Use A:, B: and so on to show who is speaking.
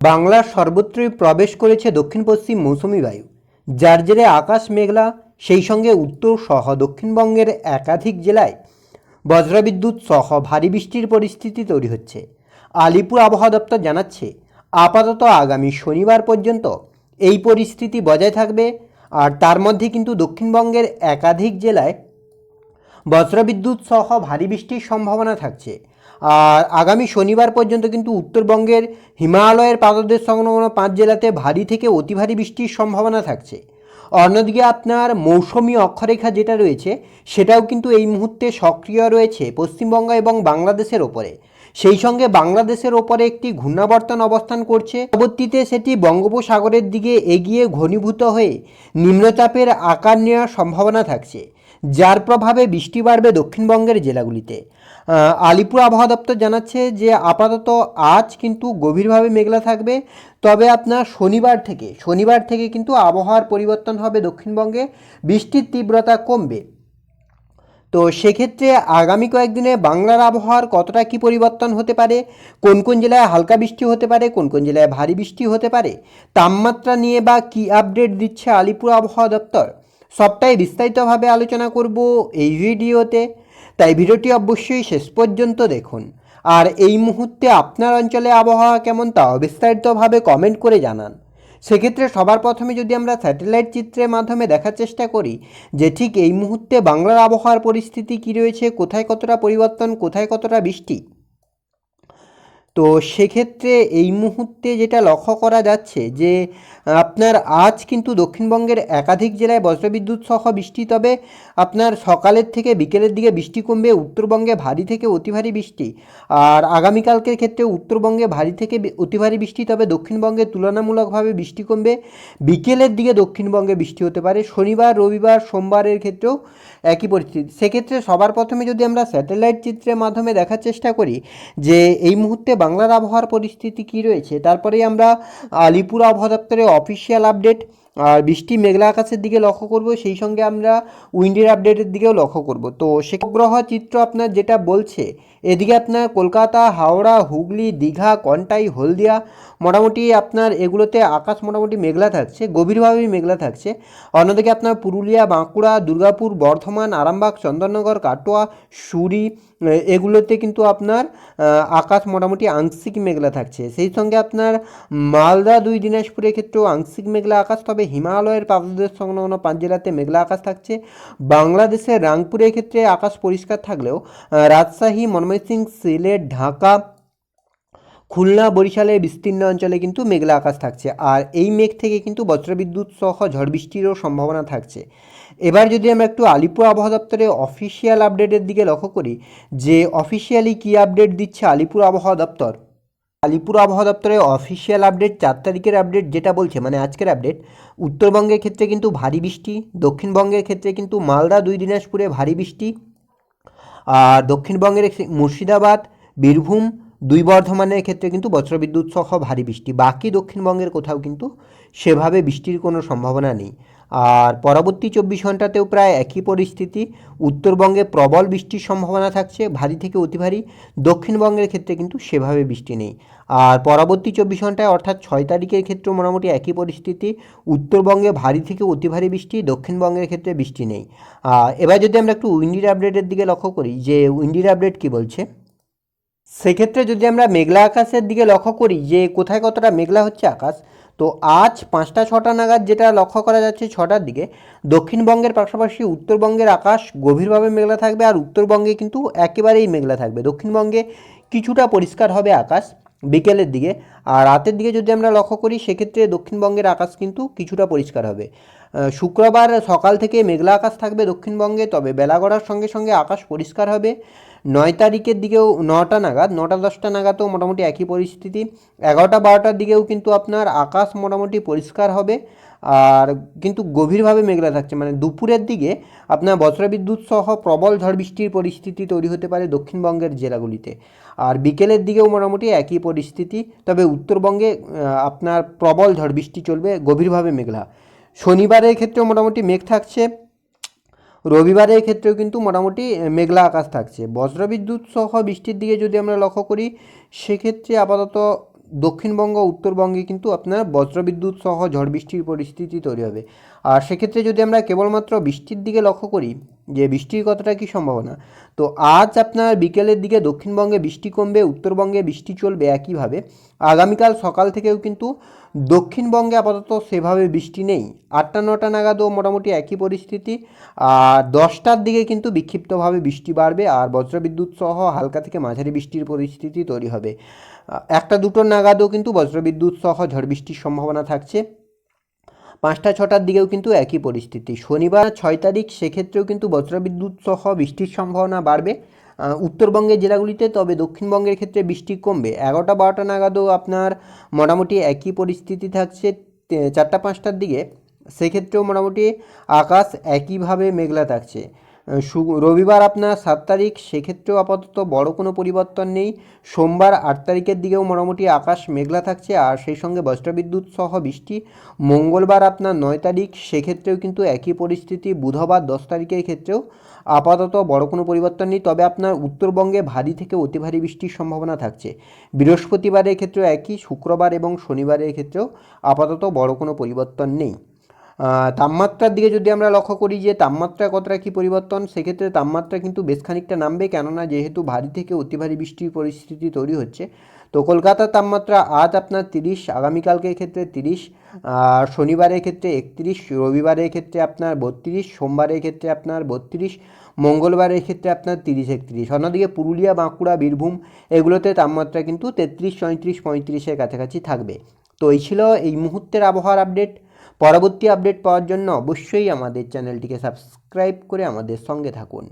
A: বাংলার সর্বত্রই প্রবেশ করেছে দক্ষিণ পশ্চিম মৌসুমি বায়ু, যার জেরে আকাশ মেঘলা। সেই সঙ্গে উত্তর সহ দক্ষিণবঙ্গের একাধিক জেলায় বজ্রবিদ্যুৎ সহ ভারী বৃষ্টির পরিস্থিতি তৈরি হচ্ছে। আলিপুর আবহাওয়া দপ্তর জানাচ্ছে, আপাতত আগামী শনিবার পর্যন্ত এই পরিস্থিতি বজায় থাকবে। আর তার মধ্যে কিন্তু দক্ষিণবঙ্গের একাধিক জেলায় বজ্রবিদ্যুৎ সহ ভারী বৃষ্টির সম্ভাবনা থাকছে। আর আগামী শনিবার পর্যন্ত কিন্তু উত্তরবঙ্গের হিমালয়ের পাদদেশ সংলগ্ন 5 জেলাতে ভারী থেকে অতি ভারী বৃষ্টির সম্ভাবনা থাকছে। অন্যদিকে আপনার মৌসুমি অক্ষরেখা যেটা রয়েছে সেটাও কিন্তু এই মুহূর্তে সক্রিয় রয়েছে পশ্চিমবঙ্গ এবং বাংলাদেশের ওপরে। সেই সঙ্গে বাংলাদেশের ওপরে একটি ঘূর্ণাবর্তন অবস্থান করছে, পরবর্তীতে সেটি বঙ্গোপসাগরের দিকে এগিয়ে ঘনীভূত হয়ে নিম্নচাপের আকার নেওয়ার সম্ভাবনা থাকছে, যার প্রভাবে বৃষ্টি বাড়বে দক্ষিণবঙ্গের জেলাগুলিতে। আলিপুর আবহাওয়া দপ্তর জানাচ্ছে যে আপাতত আজ কিন্তু গভীরভাবে মেঘলা থাকবে, তবে আপনার শনিবার থেকে কিন্তু আবহাওয়ার পরিবর্তন হবে দক্ষিণবঙ্গে, বৃষ্টির তীব্রতা কমবে। তো সেক্ষেত্রে আগামী কয়েকদিনে বাংলার আবহাওয়ার কতটা কী পরিবর্তন হতে পারে, কোন কোন জেলায় হালকা বৃষ্টি হতে পারে, কোন কোন জেলায় ভারী বৃষ্টি হতে পারে, তাপমাত্রা নিয়ে বা কী আপডেট দিচ্ছে আলিপুর আবহাওয়া দপ্তর, সবটাই বিস্তারিতভাবে আলোচনা করব এই ভিডিওতে। তাই ভিডিওটি অবশ্যই শেষ পর্যন্ত দেখুন। আর এই মুহূর্তে আপনার অঞ্চলে আবহাওয়া কেমন তাও বিস্তারিতভাবে কমেন্ট করে জানান। সেক্ষেত্রে সবার প্রথমে যদি আমরা স্যাটেলাইট চিত্রের মাধ্যমে দেখার চেষ্টা করি যে ঠিক এই মুহূর্তে বাংলার আবহাওয়ার পরিস্থিতি কী রয়েছে, কোথায় কতটা পরিবর্তন, কোথায় কতটা বৃষ্টি। তো সেক্ষেত্রে এই মুহূর্তে যেটা লক্ষ্য করা যাচ্ছে যে আপনার আজ কিন্তু দক্ষিণবঙ্গের একাধিক জেলায় বজ্রবিদ্যুৎ সহ বৃষ্টি, তবে আপনার সকালের থেকে বিকেলের দিকে বৃষ্টি কমবে। উত্তরবঙ্গে ভারী থেকে অতি ভারী বৃষ্টি, আর আগামীকালকের ক্ষেত্রে উত্তরবঙ্গে ভারী থেকে অতি ভারী বৃষ্টি, তবে দক্ষিণবঙ্গে তুলনামূলকভাবে বৃষ্টি কমবে। বিকেলের দিকে দক্ষিণবঙ্গে বৃষ্টি হতে পারে। শনিবার, রবিবার, সোমবারের ক্ষেত্রেও একই পরিস্থিতি। সেক্ষেত্রে সবার প্রথমে যদি আমরা স্যাটেলাইট চিত্রের মাধ্যমে দেখার চেষ্টা করি যে এই মুহূর্তে বাংলার আবহাওয়ার পরিস্থিতি কী রয়েছে, তারপরেই আমরা আলিপুর আবহাওয়া দপ্তরের অফিসিয়াল আপডেট আর বৃষ্টি মেঘলা আকাশের দিকে লক্ষ্য করব, সেই সঙ্গে আমরা উইন্ডের আপডেটের দিকেও লক্ষ্য করব। তো সে গ্রহ চিত্র আপনার যেটা বলছে, এদিকে আপনার কলকাতা, হাওড়া, হুগলি, দীঘা, কন্টাই, হলদিয়া মোটামুটি আপনার এগুলোতে আকাশ মোটামুটি মেঘলা থাকছে, গভীরভাবেই মেঘলা থাকছে। অন্যদিকে আপনার পুরুলিয়া, বাঁকুড়া, দুর্গাপুর, বর্ধমান, আরামবাগ, চন্দননগর, কাটোয়া, সুরি এগুলোতে কিন্তু আপনার আকাশ মোটামুটি আংশিক মেঘলা থাকছে। সেই সঙ্গে আপনার মালদা, 2 দিনাজপুরের ক্ষেত্রেও আংশিক মেঘলা আকাশ, তবে হিমালয়ের পাদদেশ সংলগ্ন 5 জেলাতে মেঘলা আকাশ থাকছে। বাংলাদেশের রাংপুরের ক্ষেত্রে আকাশ পরিষ্কার থাকলেও রাজশাহী, ময়মনসিংহ, সিলেট, ঢাকা, খুলনা, বরিশালের বিস্তীর্ণ অঞ্চলে কিন্তু মেঘলা আকাশ থাকছে। আর এই মেঘ থেকে কিন্তু বজ্রবিদ্যুৎ সহ ঝড় বৃষ্টিরও সম্ভাবনা থাকছে। এবার যদি আমরা একটু আলিপুর আবহাওয়া দপ্তরের অফিসিয়াল আপডেটের দিকে লক্ষ্য করি যে অফিসিয়ালি কী আপডেট দিচ্ছে আলিপুর আবহাওয়া দপ্তর। আলিপুর আবহাওয়া দপ্তরের অফিসিয়াল আপডেট 4 তারিখের আপডেট যেটা বলছে, মানে আজকের আপডেট, উত্তরবঙ্গের ক্ষেত্রে কিন্তু ভারী বৃষ্টি, দক্ষিণবঙ্গের ক্ষেত্রে কিন্তু মালদা, 2 দিনাজপুরে ভারী বৃষ্টি, আর দক্ষিণবঙ্গের মুর্শিদাবাদ, বীরভূম, 2 বর্ধমানের ক্ষেত্রে কিন্তু বজ্রবিদ্যুৎ সহ ভারী বৃষ্টি। বাকি দক্ষিণবঙ্গের কোথাও কিন্তু সেভাবে বৃষ্টির কোনো সম্ভাবনা নেই। আর পরবর্তী 24 ঘন্টাতেও প্রায় একই পরিস্থিতি। উত্তরবঙ্গে প্রবল বৃষ্টির সম্ভাবনা থাকছে, ভারী থেকে অতি ভারী। দক্ষিণবঙ্গের ক্ষেত্রে কিন্তু সেভাবে বৃষ্টি নেই। আর পরবর্তী 24 ঘন্টায় অর্থাৎ 6 তারিখের ক্ষেত্রেও মোটামুটি একই পরিস্থিতি। উত্তরবঙ্গে ভারী থেকে অতি ভারী বৃষ্টি, দক্ষিণবঙ্গের ক্ষেত্রে বৃষ্টি নেই। এবার যদি আমরা একটু উইন্ডির আপডেটের দিকে লক্ষ্য করি যে উইন্ডির আপডেট কী বলছে, সেক্ষেত্রে যদি আমরা মেঘলা আকাশের দিকে লক্ষ্য করি যে কোথায় কতটা মেঘলা হচ্ছে আকাশ, তো আজ 5টা 6টা নাগাদ যেটা লক্ষ্য করা যাচ্ছে 6টার দিকে, দক্ষিণবঙ্গের পাশাপাশি উত্তরবঙ্গের আকাশ গভীরভাবে মেঘলা থাকবে, আর উত্তরবঙ্গে কিন্তু একেবারেই মেঘলা থাকবে। দক্ষিণবঙ্গে কিছুটা পরিষ্কার হবে আকাশ বিকেলের দিকে। আর রাতের দিকে যদি আমরা লক্ষ্য করি সেক্ষেত্রে দক্ষিণবঙ্গের আকাশ কিন্তু কিছুটা পরিষ্কার হবে। শুক্রবার সকাল থেকে মেঘলা আকাশ থাকবে দক্ষিণবঙ্গে, তবে বেলা গড়ার সঙ্গে সঙ্গে আকাশ পরিষ্কার হবে। 9 তারিখের দিকেও 9টা নাগাদ, 9টা 10টা নাগাদও মোটামুটি একই পরিস্থিতি। 11টা 12টার দিকেও কিন্তু আপনার আকাশ মোটামুটি পরিষ্কার হবে, আর কিন্তু গভীরভাবে মেঘলা থাকছে। মানে দুপুরের দিকে আপনার বজ্রবিদ্যুৎ সহ প্রবল ঝড় বৃষ্টির পরিস্থিতি তৈরি হতে পারে দক্ষিণবঙ্গের জেলাগুলিতে। আর বিকেলের দিকেও মোটামুটি একই পরিস্থিতি, তবে উত্তরবঙ্গে আপনার প্রবল ঝড় বৃষ্টি চলবে, গভীরভাবে মেঘলা। শনিবারের ক্ষেত্রেও মোটামুটি মেঘ থাকছে, রবিবারের ক্ষেত্রেও কিন্তু মোটামুটি মেঘলা আকাশ থাকছে। বজ্রবিদ্যুৎ সহ বৃষ্টির দিকে যদি আমরা লক্ষ্য করি সেক্ষেত্রে আপাতত দক্ষিণবঙ্গ উত্তরবঙ্গে কিন্তু আপনার বজ্রবিদ্যুৎ সহ ঝড় বৃষ্টির পরিস্থিতি তৈরি হবে। আর সেক্ষেত্রে যদি আমরা কেবলমাত্র বৃষ্টির দিকে লক্ষ্য করি যে বৃষ্টির কতটা কী সম্ভাবনা, তো আজ আপনার বিকেলের দিকে দক্ষিণবঙ্গে বৃষ্টি কমবে, উত্তরবঙ্গে বৃষ্টি চলবে একইভাবে। আগামীকাল সকাল থেকেও কিন্তু দক্ষিণবঙ্গে আপাতত সেভাবে বৃষ্টি নেই, 8টা-9টা নাগাদও মোটামুটি একই পরিস্থিতি। আর 10টার দিকে কিন্তু বিক্ষিপ্তভাবে বৃষ্টি বাড়বে আর বজ্রবিদ্যুৎ সহ হালকা থেকে মাঝারি বৃষ্টির পরিস্থিতি তৈরি হবে। 1টা-2টো নাগাদও কিন্তু বজ্রবিদ্যুৎ সহ ঝড় বৃষ্টির সম্ভাবনা থাকছে। 5টা-6টার দিকেও কিন্তু একই পরিস্থিতি। শনিবার 6 তারিখ সেক্ষেত্রেও কিন্তু বজ্রবিদ্যুৎ সহ বৃষ্টির সম্ভাবনা বাড়বে উত্তরবঙ্গের জেলাগুলিতে, তবে দক্ষিণবঙ্গের ক্ষেত্রে বৃষ্টি কমবে। 11টা-12টা নাগাদও আপনার মোটামুটি একই পরিস্থিতি থাকছে। 4টা-5টার দিকে সেক্ষেত্রেও মোটামুটি আকাশ একইভাবে মেঘলা থাকছে। রবিবার আপনার 7 তারিখ সেক্ষেত্রেও আপাতত বড় কোনো পরিবর্তন নেই। সোমবার 8 তারিখের দিকেও মোটামুটি আকাশ মেঘলা থাকছে আর সেই সঙ্গে বজ্রবিদ্যুৎ সহ বৃষ্টি। মঙ্গলবার আপনার 9 তারিখ সেক্ষেত্রেও কিন্তু একই পরিস্থিতি। বুধবার 10 তারিখের ক্ষেত্রেও আপাতত বড় কোনো পরিবর্তন নেই, তবে আপনার উত্তরবঙ্গে ভারী থেকে অতি ভারী বৃষ্টির সম্ভাবনা থাকছে। বৃহস্পতিবারের ক্ষেত্রেও একই, শুক্রবার এবং শনিবারের ক্ষেত্রেও আপাতত বড় কোনো পরিবর্তন নেই। তাপমাত্রার দিকে যদি আমরা লক্ষ্য করি যে তাপমাত্রা কতটা কী পরিবর্তন, সেক্ষেত্রে তাপমাত্রা কিন্তু বেশ খানিকটা নামবে, কেননা যেহেতু ভারী থেকে অতি ভারী বৃষ্টির পরিস্থিতি তৈরি হচ্ছে। তো কলকাতার তাপমাত্রা আজ আপনার 30, আগামীকালকের ক্ষেত্রে 30, আর শনিবারের ক্ষেত্রে 31, রবিবারের ক্ষেত্রে আপনার 32, সোমবারের ক্ষেত্রে আপনার 32, মঙ্গলবারের ক্ষেত্রে আপনার 30-31। অন্যদিকে পুরুলিয়া, বাঁকুড়া, বীরভূম এগুলোতে তাপমাত্রা কিন্তু 33, 34, 35-এর কাছাকাছি থাকবে। তো এই ছিল এই মুহূর্তের আবহাওয়ার আপডেট। পরবর্তী আপডেট পাওয়ার জন্য অবশ্যই আমাদের চ্যানেলটিকে সাবস্ক্রাইব করে আমাদের সঙ্গে থাকুন।